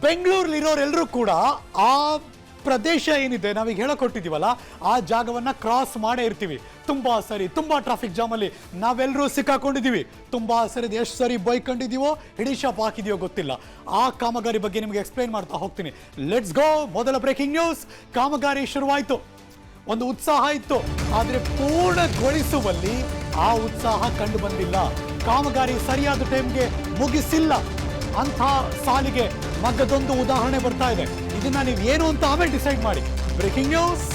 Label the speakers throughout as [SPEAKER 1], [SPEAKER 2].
[SPEAKER 1] ಬೆಂಗಳೂರಲ್ಲಿರೋರೆಲ್ಲರೂ ಕೂಡ ಆ ಪ್ರದೇಶ ಏನಿದೆ ನಾವೀಗ ಹೇಳಕೊಟ್ಟಿದ್ದೀವಲ್ಲ ಆ ಜಾಗವನ್ನ ಕ್ರಾಸ್ ಮಾಡೇ ಇರ್ತೀವಿ. ತುಂಬಾ ಸರಿ ತುಂಬಾ ಟ್ರಾಫಿಕ್ ಜಾಮ್ ಅಲ್ಲಿ ನಾವೆಲ್ಲರೂ ಸಿಕ್ಕಾಕೊಂಡಿದ್ದೀವಿ. ತುಂಬಾ ಸರಿ ಎಷ್ಟು ಸರಿ ಬೈಕೊಂಡಿದ್ದೀವೋ ಹಿಡಿಶಾಪ್ ಹಾಕಿದೀವೋ ಗೊತ್ತಿಲ್ಲ. ಆ ಕಾಮಗಾರಿ ಬಗ್ಗೆ ನಿಮಗೆ ಎಕ್ಸ್ಪ್ಲೈನ್ ಮಾಡ್ತಾ ಹೋಗ್ತೀನಿ. Let's go. ಮೊದಲ ಬ್ರೇಕಿಂಗ್ ನ್ಯೂಸ್. ಕಾಮಗಾರಿ ಶುರುವಾಯಿತು. ಒಂದು ಉತ್ಸಾಹ ಇತ್ತು, ಆದರೆ ಪೂರ್ಣಗೊಳಿಸುವಲ್ಲಿ ಆ ಉತ್ಸಾಹ ಕಂಡು ಬಂದಿಲ್ಲ. ಕಾಮಗಾರಿ ಸರಿಯಾದ ಟೈಮ್ಗೆ ಮುಗಿಸಿಲ್ಲ ಅಂಥ ಸಾಲಿಗೆ ಮಗ್ಗದೊಂದು ಉದಾಹರಣೆ ಬರ್ತಾ ಇದೆ. ಇದನ್ನ ನೀವು ಏನು ಅಂತ ಆಮೇಲೆ ಡಿಸೈಡ್ ಮಾಡಿ. Breaking news.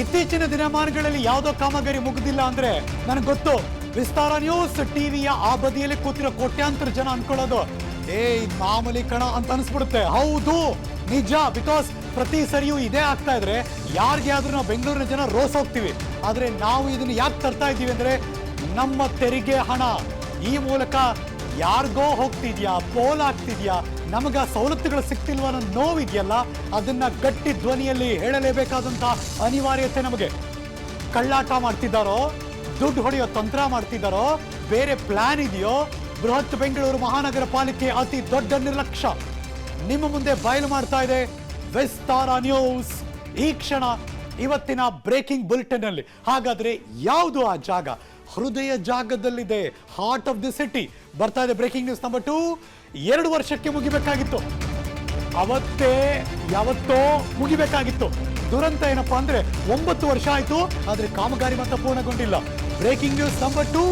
[SPEAKER 1] ಇತ್ತೀಚಿನ ದಿನಮಾನಗಳಲ್ಲಿ ಯಾವುದೋ ಕಾಮಗಾರಿ ಮುಗಿದಿಲ್ಲ ಅಂದ್ರೆ ನನಗೆ ಗೊತ್ತು, ವಿಸ್ತಾರ ನ್ಯೂಸ್ ಟಿವಿಯ ಆ ಬದಿಯಲ್ಲಿ ಕೂತಿರೋ ಕೋಟ್ಯಾಂತರ ಜನ ಅನ್ಕೊಳ್ಳೋದು ಇದು ಮಾಮೂಲಿ ಕಣ ಅಂತ ಅನ್ಸ್ಬಿಡುತ್ತೆ. ಹೌದು, ನಿಜ. ಬಿಕಾಸ್ ಪ್ರತಿ ಸರಿಯೂ ಇದೇ ಆಗ್ತಾ ಇದ್ರೆ ಯಾರಿಗೆ ಆದ್ರೂ ನಾವು ಬೆಂಗಳೂರಿನ ಜನ ರೋಸ್ ಹೋಗ್ತೀವಿ. ಆದ್ರೆ ನಾವು ಇದನ್ನ ಯಾಕೆ ತರ್ತಾ ಇದ್ದೀವಿ ಅಂದ್ರೆ ನಮ್ಮ ತೆರಿಗೆ ಹಣ ಈ ಮೂಲಕ ಯಾರಿಗೋ ಹೋಗ್ತಿದ್ಯಾ, ಪೋಲ್ ಆಗ್ತಿದ್ಯಾ, ನಮಗ ಸವಲತ್ತುಗಳು ಸಿಗ್ತಿಲ್ವ ಅನ್ನೋ ನೋವಿದೆಯಲ್ಲ, ಅದನ್ನ ಗಟ್ಟಿ ಧ್ವನಿಯಲ್ಲಿ ಹೇಳಲೇಬೇಕಾದಂತ ಅನಿವಾರ್ಯತೆ ನಮಗೆ. ಕಳ್ಳಾಟ ಮಾಡ್ತಿದ್ದಾರೋ, ದುಡ್ಡು ಹೊಡೆಯೋ ತಂತ್ರ ಮಾಡ್ತಿದ್ದಾರೋ, ಬೇರೆ ಪ್ಲಾನ್ ಇದೆಯೋ? ಬೃಹತ್ ಬೆಂಗಳೂರು ಮಹಾನಗರ ಪಾಲಿಕೆ ಅತಿ ದೊಡ್ಡ ನಿರ್ಲಕ್ಷ್ಯ ನಿಮ್ಮ ಮುಂದೆ ಬಯಲು ಮಾಡ್ತಾ ಇದೆ ವಿಸ್ತಾರ ನ್ಯೂಸ್ ಈ ಕ್ಷಣ ಇವತ್ತಿನ ಬ್ರೇಕಿಂಗ್ ಬುಲೆಟಿನ್ ಅಲ್ಲಿ. ಹಾಗಾದ್ರೆ ಯಾವುದು ಆ ಜಾಗ? ಹೃದಯ ಜಾಗದಲ್ಲಿದೆ, ಹಾರ್ಟ್ ಆಫ್ ದಿ ಸಿಟಿ. ಬರ್ತಾ ಇದೆ ಬ್ರೇಕಿಂಗ್ ನ್ಯೂಸ್ ನಂಬರ್ 2. 2 ವರ್ಷಕ್ಕೆ ಮುಗಿಬೇಕಾಗಿತ್ತು, ಯಾವತ್ತೋ ಮುಗಿಬೇಕಾಗಿತ್ತು. ದುರಂತ ಏನಪ್ಪಾ ಅಂದ್ರೆ 9 ವರ್ಷ ಆಯ್ತು, ಆದ್ರೆ ಕಾಮಗಾರಿ ಮಾತ್ರ ಪೂರ್ಣಗೊಂಡಿಲ್ಲ. Breaking news number 2.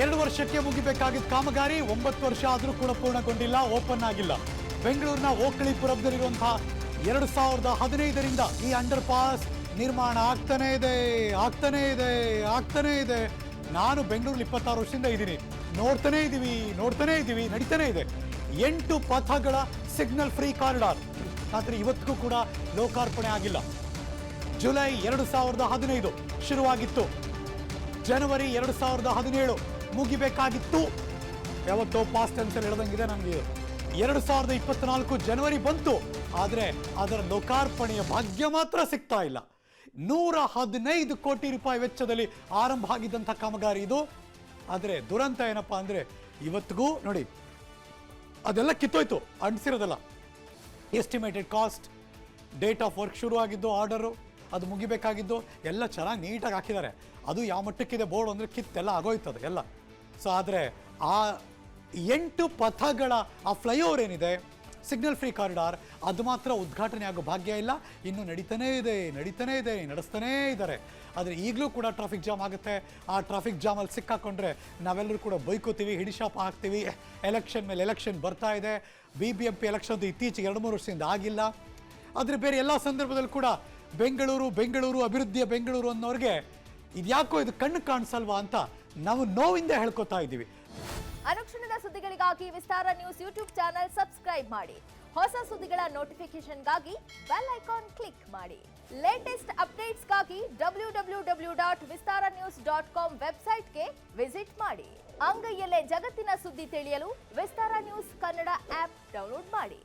[SPEAKER 1] ಎರಡು ವರ್ಷಕ್ಕೆ ಮುಗಿಬೇಕಾಗಿದ್ದ ಕಾಮಗಾರಿ 9 ವರ್ಷ ಆದರೂ ಕೂಡ ಪೂರ್ಣಗೊಂಡಿಲ್ಲ, ಓಪನ್ ಆಗಿಲ್ಲ. ಬೆಂಗಳೂರಿನ ಓಕಳಿಪುರದಲ್ಲಿರುವಂತಹ 2015ರಿಂದ ಈ ಅಂಡರ್ ಪಾಸ್ ನಿರ್ಮಾಣ ಆಗ್ತಾನೆ ಇದೆ. ನಾನು ಬೆಂಗಳೂರಲ್ಲಿ 26 ವರ್ಷದಿಂದ ಇದ್ದೀನಿ. ನೋಡ್ತಾನೆ ಇದ್ದೀವಿ, ನಡೀತಾನೆ ಇದೆ. 8 ಪಥಗಳ ಸಿಗ್ನಲ್ ಫ್ರೀ ಕಾರಿಡಾರ್ ಆದ್ರೆ ಇವತ್ತಿಗೂ ಕೂಡ ಲೋಕಾರ್ಪಣೆ ಆಗಿಲ್ಲ. ಜುಲೈ 2015 ಶುರುವಾಗಿತ್ತು, ಜನವರಿ 2017 ಮುಗಿಬೇಕಾಗಿತ್ತು. ಯಾವತ್ತೋ ಪಾಸ್ಟ್ ಟೆನ್ಸ್ ಹೇಳದಂಗಿದೆ ನನಗೆ. 2024 ಜನವರಿ ಬಂತು, ಆದರೆ ಅದರ ಲೋಕಾರ್ಪಣೆಯ ಭಾಗ್ಯ ಮಾತ್ರ ಸಿಗ್ತಾ ಇಲ್ಲ. 115 ಕೋಟಿ ರೂಪಾಯಿ ವೆಚ್ಚದಲ್ಲಿ ಆರಂಭ ಆಗಿದ್ದಂಥ ಕಾಮಗಾರಿ ಇದು. ಆದರೆ ದುರಂತ ಏನಪ್ಪಾ ಅಂದ್ರೆ ಇವತ್ತಿಗೂ ನೋಡಿ ಅದೆಲ್ಲ ಕಿತ್ತೋಯ್ತು, ಅಂಟಿಸಿರೋದಲ್ಲ. Estimated cost, date of work ಶುರು ಆಗಿದ್ದು, ಆರ್ಡರು ಅದು ಮುಗಿಬೇಕಾಗಿದ್ದು ಎಲ್ಲ ಚೆನ್ನಾಗಿ ನೀಟಾಗಿ ಹಾಕಿದ್ದಾರೆ. ಅದು ಯಾವ ಮಟ್ಟಕ್ಕಿದೆ ಬೋರ್ಡ್ ಅಂದರೆ ಕಿತ್ತೆಲ್ಲ ಆಗೋಯ್ತದೆ ಎಲ್ಲ. ಸೊ ಆದರೆ ಆ 8 ಪಥಗಳ ಆ ಫ್ಲೈಓವರ್ ಏನಿದೆ, ಸಿಗ್ನಲ್ ಫ್ರೀ ಕಾರಿಡಾರ್, ಅದು ಮಾತ್ರ ಉದ್ಘಾಟನೆ ಆಗೋ ಭಾಗ್ಯ ಇಲ್ಲ. ಇನ್ನು ನಡೀತಾನೇ ಇದೆ, ನಡೆಸ್ತಾನೇ ಇದ್ದಾರೆ. ಆದರೆ ಈಗಲೂ ಕೂಡ ಟ್ರಾಫಿಕ್ ಜಾಮ್ ಆಗುತ್ತೆ. ಆ ಟ್ರಾಫಿಕ್ ಜಾಮಲ್ಲಿ ಸಿಕ್ಕಾಕೊಂಡ್ರೆ ನಾವೆಲ್ಲರೂ ಕೂಡ ಬೈಕೋತೀವಿ, ಹಿಡಿಶಾಪ ಹಾಕ್ತೀವಿ. ಎಲೆಕ್ಷನ್ ಮೇಲೆ ಎಲೆಕ್ಷನ್ ಬರ್ತಾ ಇದೆ. BBMP ಎಲೆಕ್ಷನ್ ಇತ್ತೀಚೆಗೆ 2-3 ವರ್ಷದಿಂದ ಆಗಿಲ್ಲ. ಆದರೆ ಬೇರೆ ಎಲ್ಲ ಸಂದರ್ಭದಲ್ಲಿ ಕೂಡ ಬೆಂಗಳೂರು ಅಭಿವೃದ್ಧಿಯ ಬೆಂಗಳೂರು ಅನ್ನೋರಿಗೆ ಇದ್ಯಾಕೋ ಇದು ಕಣ್ಣು ಕಾಣಿಸಲ್ವಾ ಅಂತ ನಾವು ನೋವಿಂದ ಹೇಳ್ಕೊತಾ ಇದ್ದೀವಿ.
[SPEAKER 2] ಅನುಕ್ಷಣದ ಸುದ್ದಿಗಳಿಗಾಗಿ ವಿಸ್ತಾರ ನ್ಯೂಸ್ ಯೂಟ್ಯೂಬ್ ಚಾನೆಲ್ ಸಬ್ಸ್ಕ್ರೈಬ್ ಮಾಡಿ. ಹೊಸ ಸುದ್ದಿಗಳ ನೋಟಿಫಿಕೇಶನ್ಗಾಗಿ ಬೆಲ್ ಐಕಾನ್ ಕ್ಲಿಕ್ ಮಾಡಿ. ಲೇಟೆಸ್ಟ್ ಅಪ್ಡೇಟ್ಸ್ಗಾಗಿ www.vistaranews.com ವೆಬ್ಸೈಟ್ಗೆ ವಿಸಿಟ್ ಮಾಡಿ. ಅಂಗೈಯಲ್ಲೇ ಜಗತ್ತಿನ ಸುದ್ದಿ ತಿಳಿಯಲು ವಿಸ್ತಾರ ನ್ಯೂಸ್ ಕನ್ನಡ ಆಪ್ ಡೌನ್ಲೋಡ್ ಮಾಡಿ.